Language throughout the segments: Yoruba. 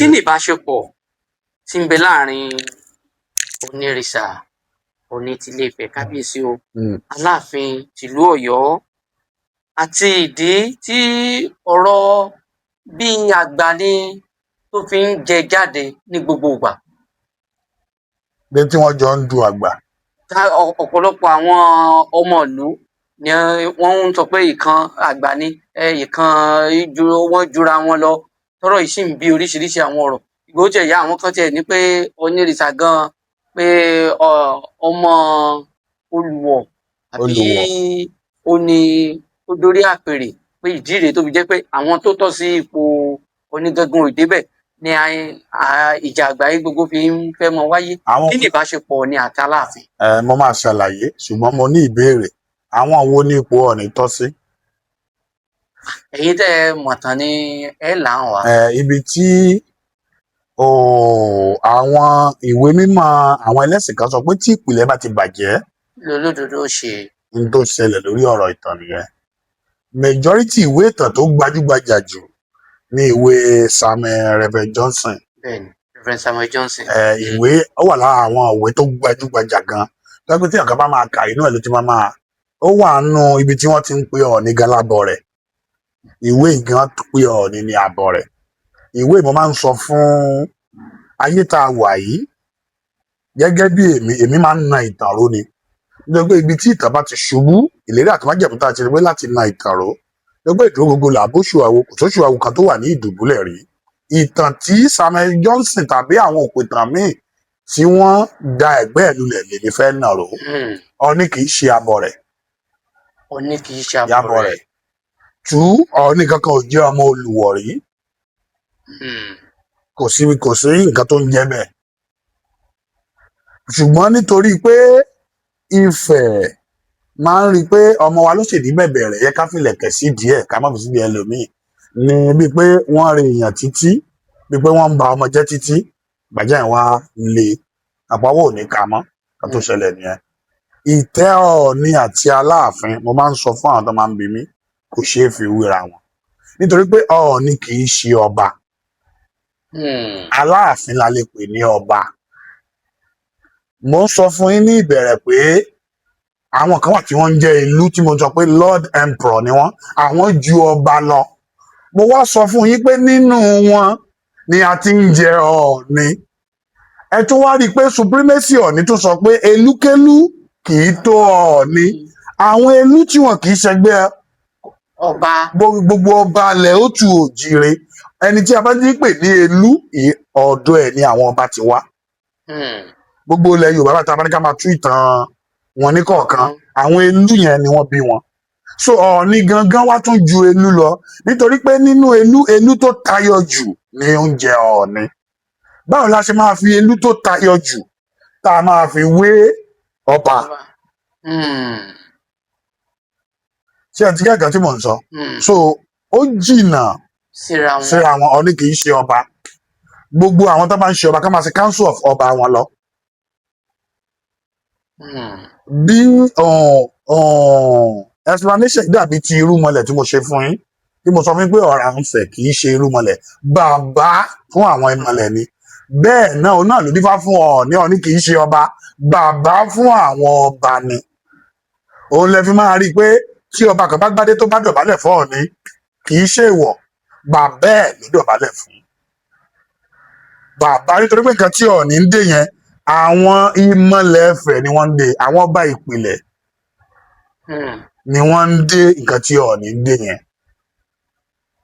kí ni ìbáṣepọ̀ tí ń bẹ láàrin onírìṣà Ọọ̀ni tilé Ifẹ̀ kábíyèsí o Aláàfin tìlú Ọ̀yọ́ àti ìdí tí ọ̀rọ̀ bí àgbà ni tó fi ń jẹ jáde ní gbogbo ìgbà. Bí tí wọ́n jọ ń du àgbà. Ọ̀pọ̀lọpọ̀ àwọn ọmọ ìlú ni wọ́n ń sọ pé ìkan àgbà ni ìkan wọ́n jura wọn lọ tọ́rọ̀ yìí sì ń bí oríṣiríṣi àwọn ọ̀rọ̀. Ìgbà ó tiẹ̀ yá àwọn kan tiẹ̀ ní pé onírìṣà gan pé ọmọ Olùwọ̀ àbí ó ní ó dórí àpèrè pé ìdí rèé tó fi jẹ́ pé àwọn tó tọ́ sí ipò Onígangan ò débẹ̀ ni ìjà àgbáyé gbogbo fi ń fẹ́ mọ wáyé. Kí ni ìbáṣepọ̀ Ọọ̀ni àti Aláàfin? Mo máa ṣàlàyé ṣùgbọ́n mo ní ìbéèrè àwọn wo ní ipò Ọọ̀ni tọ́ sí? Ẹ̀yin tẹ́ ẹ mọ̀ tán ni ẹ là ń wá. Ibi tí àwọn ìwé mímọ́ àwọn ẹlẹ́sìn kan sọ pé tí ìpìlẹ̀ bá ti bàjẹ́ lolódodo ṣe. N tó ṣẹlẹ̀ lórí ọ̀rọ̀ ìtàn nìyẹn. Majority ìwé ìtàn tó gbajúgbajà jù ní ìwé Reverend Johnson. Bẹ́ẹ̀ni, Reverend Samuel Johnson. Ìwé ó wà lára àwọn ìwé tó gbajúgbajà gan tó pé tí ọ̀kan bá máa kà inú ẹ̀ ló ti máa ó wà nù ibi tí wọ́n ti ń pe Ọọ̀ni gan lábọ̀ rẹ̀. Ìwé gan pe Ọọ̀ni ní àbọ̀ rẹ̀. Ìwé mo máa ń sọ fún ayé tá a wà yìí gẹ́gẹ́ bí èmi máa ń na ìtàn ró ni. Nítorí pé ibi tí ìtàn bá ti ṣubú ìlérí àti májẹ̀mú tá a ti rí pé láti na ìtàn ró. Nítorí pé ìdúró gbogbo làbóṣù àwo kò sóṣù àwo kan tó wà ní ìdùbúlẹ̀ rí. Ìtàn tí Samuel Johnson tàbí àwọn òpìtàn míì tí wọ́n da ẹ̀gbẹ́ ẹ̀ lulẹ̀ lèmi fẹ́ nà ró. Ọọ̀ni kì í ṣe abọ̀ rẹ̀. Ọọ̀ni kì í ṣe abọ̀ rẹ̀. Ọọ̀ni kankan ò jẹ́ ọmọ Olùwọ̀ rí. Kò sí nǹkan tó ń jẹ́ bẹ́ẹ̀. Ṣùgbọ́n nítorí pé Ifẹ̀ máa ń rí i pé ọmọ wa ló ṣèdí bẹ̀bẹ̀ rẹ̀ yẹ ká fìlẹ̀kẹ̀ sí díẹ̀ ká má fi síbi ẹlòmíì ni bíi pé wọ́n rí èèyàn títí bíi pé wọ́n ń ba ọmọ jẹ́ títí gbàjẹ́ ẹ̀ wá le àpawọ́ ò ní ka mọ́ ká tó ṣẹlẹ̀ nìyẹn. Ìtẹ́ Ọọ̀ni àti Aláàfin mo máa ń sọ fún àwọn tó máa ń bi mí kò ṣeé fi wéra wọn nítorí pé Ọọ̀ni kì í ṣe ọba. Aláàfin la lè pè ní ọba. Mo ń sọ fún yín ní ìbẹ̀rẹ̀ pé àwọn kan wà tí wọ́n ń jẹ́ ìlú tí mo sọ pé Lord Emperor ni wọ́n àwọn ju ọba lọ. Mo wá sọ fún yín pé nínú wọn ni a ti ń jẹ Ọọ̀ni. Ẹ tún wá rí i pé supremacy Ọọ̀ni tún sọ pé elúkélú kì í tó Ọọ̀ni. Àwọn elú tí wọn kì í ṣẹgbẹ́ ọba gbogbo ọba ilẹ̀ ó tu òjìire ẹni tí a bá ti pè ní elú ọ̀dọ̀ ẹ̀ ni àwọn ọba ti wá. Gbogbo ilẹ̀ Yorùbá bá ta bá ní ká máa tú ìtàn wọn ní kọ̀ọ̀kan àwọn elú yẹn ni wọ́n bí wọn. So Ọọ̀ni gangan wá tún ju elú lọ nítorí pé nínú elú tó tayọ jù ni oúnjẹ Ọọ̀ni. Báwo la ṣe máa fi elú tó tayọ jù tá a máa fi wé ọba? Ṣé ẹ ti kẹ́kọ̀ọ́ tí mò ń sọ? So ó jìnnà síra wọn. Ọọ̀ni kì í ṣe ọba. Gbogbo àwọn tó bá ń ṣe ọba ká máa ṣe council of ọba wọn lọ. Bí explanation dàbí ti irúnmọlẹ̀ tí mo ṣe fún yín tí mo sọ fún yín pé Ọ̀rànfẹ̀ kì í ṣe irúnmọlẹ̀ bàbá fún àwọn ìmọ̀lẹ̀ ni bẹ́ẹ̀ náà òun náà ló dífá fún Ọọ̀ni. Ọọ̀ni kì í ṣe ọba bàbá fún àwọn ọba ni. Òun lẹ fi máa rí i pé tí ọba kan bá gbádé tó bá dọ̀bálẹ̀ fún Ọọ̀ni kì í ṣe èèwọ̀ bàbá ẹ̀ ló dọ̀bálẹ̀ fún bàbá nítorí pé nǹkan tí Ọọ̀ni ń dé yẹn àwọn ìmọ̀lẹ̀ Ifẹ̀ ni wọ́n ń dé àwọn ọba ìpìlẹ̀ ni wọ́n ń dé nǹkan tí Ọọ̀ni ń dé yẹn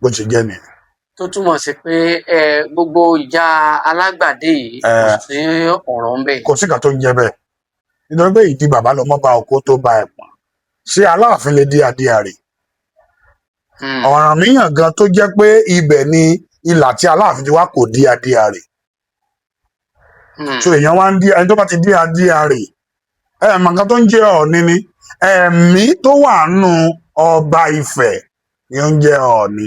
bó ṣe jẹ́ nìyẹn. Tó túmọ̀ sí pé gbogbo ìjà alágbàdé yìí kò sí ọ̀rọ̀ ń bẹ̀. Kò sí nǹkan tó ń jẹ́ bẹ́ẹ̀ nítorí pé ìdí bàbá lọmọ bá ọkọ tó bá ẹ̀pọ̀n ṣé Aláàfin lè dé adé àrè? Ọ̀rànmíyàn gan tó jẹ́ pé ibẹ̀ ni ìlà tí Aláàfin ti wá kò dé adé àrè. So èèyàn wá ń dí ẹni tó bá ti dé adé àrè mọ̀ nǹkan tó ń jẹ́ Ọọ̀ni ni ẹ̀mí tó wà nù ọba Ifẹ̀ ni ó ń jẹ́ Ọọ̀ni.